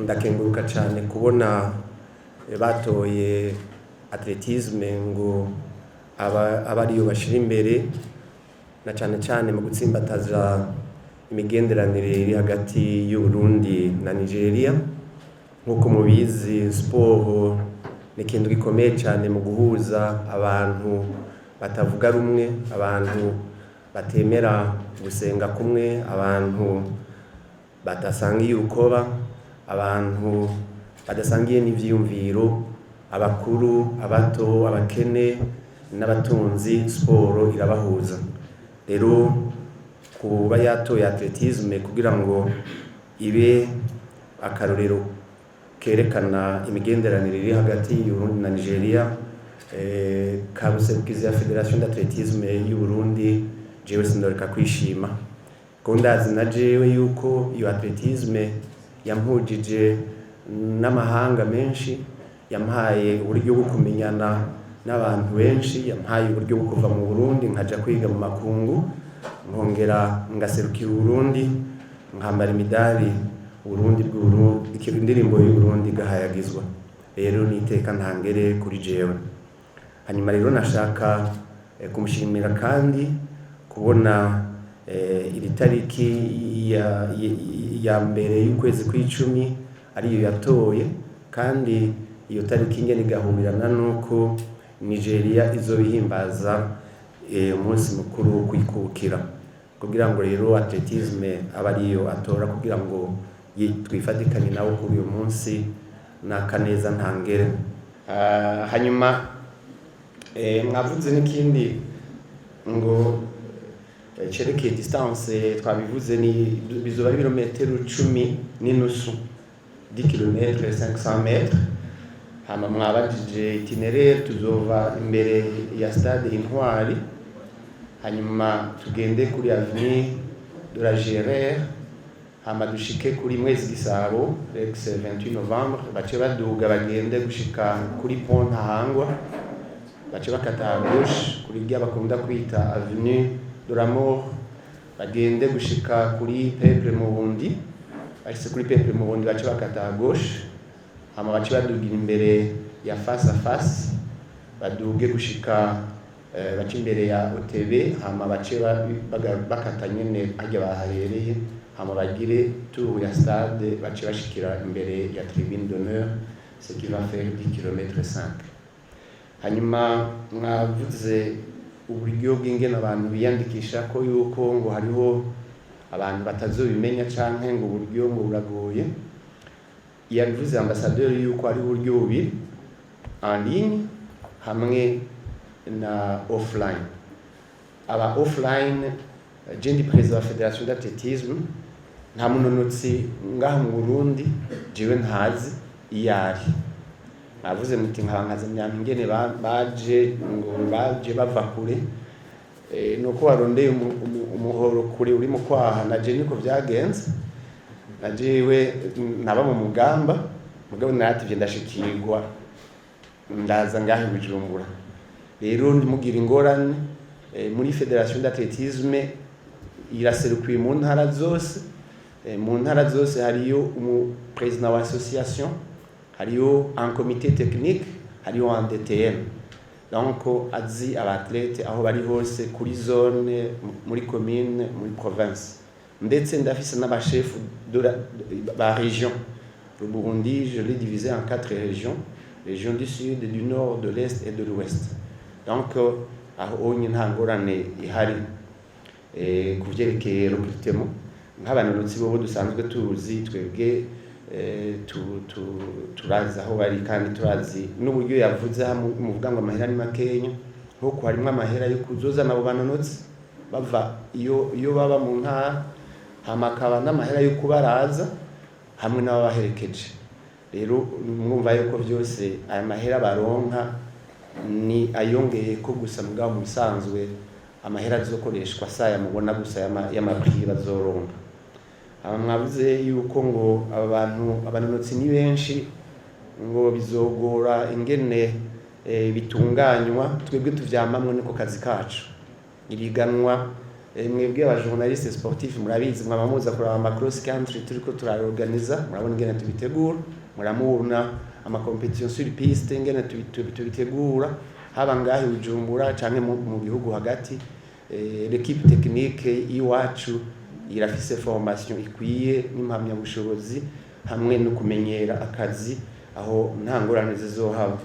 ndakenguruka cyane kubona batoye atletisme ngo aba ariyo bashira imbere na cyane mu gutsimbataza imigenderanire iri hagati y'u Burundi na Nigeria. Nkuko mubizi, sport ni ikintu gikomeye cyane mu guhuza abantu batavuga rumwe, abantu batemera gusenga kumwe, abantu badasangiye urukoba, abantu badasangiye n'ivyiyumviro, abakuru, abato, abakene n'abatunzi. Sport irabahuza. Rero kuba yatoye atletisme kugira ngo ibe akarorero kerekana imigenderanire iri hagati y'u Burundi na Nigeria, kabuserukizi ya Federation d'Athlétisme y'u Burundi, jewe sindoreka kwishima. Ndazi na jewe yuko iyo atletisme yampujije n'amahanga menshi, yampaye uburyo bwo kumenyana n'abantu benshi, yampaye uburyo bwo kuva mu Burundi nkaja kwiga mu makungu, nkongera ngaserukira Burundi, nkambara imidari Burundi bw'Uburundi, indirimbo y'u Burundi gahayagizwa. Rero niteka ntangere kuri jewe. Hanyuma rero nashaka kumushimira kandi kubona iri tariki ya mbere y'ukwezi kw'icumi ariyo yatoye, kandi iyo tariki ngene igahurirana nuko Nigeria izobihimbaza umunsi mukuru wo kwikukira, kugira ngo rero atletisme aba ariyo atora kugira ngo twifatikanye nawo kuri uyu munsi n'akaneza ntangere. Hanyuma mwavuze n'ikindi ngo cerekeye distance, twabivuze ni bizoba ari ibirometero 10 n'inusu, 10 km 500 metres. Hama mwabajije itinéraire, tuzova imbere ya stade Intwari, hanyuma tugende kuri avenue de la Gérère, hama dushike kuri Mwezi Gisabo ex 28 Novembre, bace baduga bagende gushika kuri Pont Ntahangwa, bace bakata gauche kuri rya bakunda kwita avenue de la Mort, bagende gushika kuri Peuple Murundi, bashitse kuri Peuple Murundi bace bakata gauche, hama bace badugira imbere ya face à face, baduge gushika bace imbere ya OTB, hama bace bakata nyene ajya baharereye, hama bagire tour ya stade, bace bashikira imbere ya tribune d'honneur, ce qui va faire 10 km 5. Hanyuma mwavuze uburyo bw'ingene abantu biyandikisha ko yuko ngo hariho abantu batazobimenya canke ngo uburyo ngo buragoye. Yabivuze ambassadeur yuko ari uburyo bubiri, en ligne hamwe na offline. Aba offline, je ndi président wa Federation d'Athlétisme, nta munonotsi ngaha mu Burundi jewe ntazi iyari. Navuze muti nkabankaza myampi ingene baje bava kure, nuko warondeye umuhoro kure uri mu kwaha, naje niko vyagenze. Najewe naba mu mugamba, mugabo nativye ndashikirwa ndaza ngahe Bujumbura. Rero ndimugira ingorane muri Federation d'Athlétisme iraserukiye mu ntara zose. Mu ntara zose hariyo président wa association, hariyo un comité technique, hariyo un DTN. Donc azi abathlete aho bari hose kuri zone, muri commune, muri province. Ndetse ndafise n'abachef de la région. Le Burundi, je l'ai divisé en 4 régions: région du sud, du nord, de l'est et de l'ouest. Donc aho onye nta ngorane ihari kuvyerekeye recrutement. Nk'abanonotsi bo dusanzwe tuzi twebwe, turazi aho bari kandi turazi n'uburyo yavuze muvuga ngo amahera ni makenya, nkuko harimo amahera yo kuzoza nabo banonotsi bava iyo baba mu ntara, hamakaba n'amahera yo kubaraza hamwe n'abaherekeje. Rero mwumva yuko byose aya mahera baronka ni ayongeye ko gusa mugabo mu bisanzwe amahera azokoreshwa saya mubona gusa y'amapri bazoronka. Mwavuze yuko ngo abanonotsi ni benshi, ngo bizogora ingene bitunganywa. Twebwe tuvyamamwe niko kazi kacu. Iriganwa mwebwe aba journaliste sportif murabizi mwaba muza kuraba ama cross country turiko turaorganiza murabona ingene tubitegura muramubona ama competition sur piste ingene tubitegura haba ngahi Bujumbura canke mu gihugu hagati l'équipe technique iwacu irafise formation ikwiye n'impamya bushobozi hamwe no kumenyera akazi aho nta ngorane zizohaba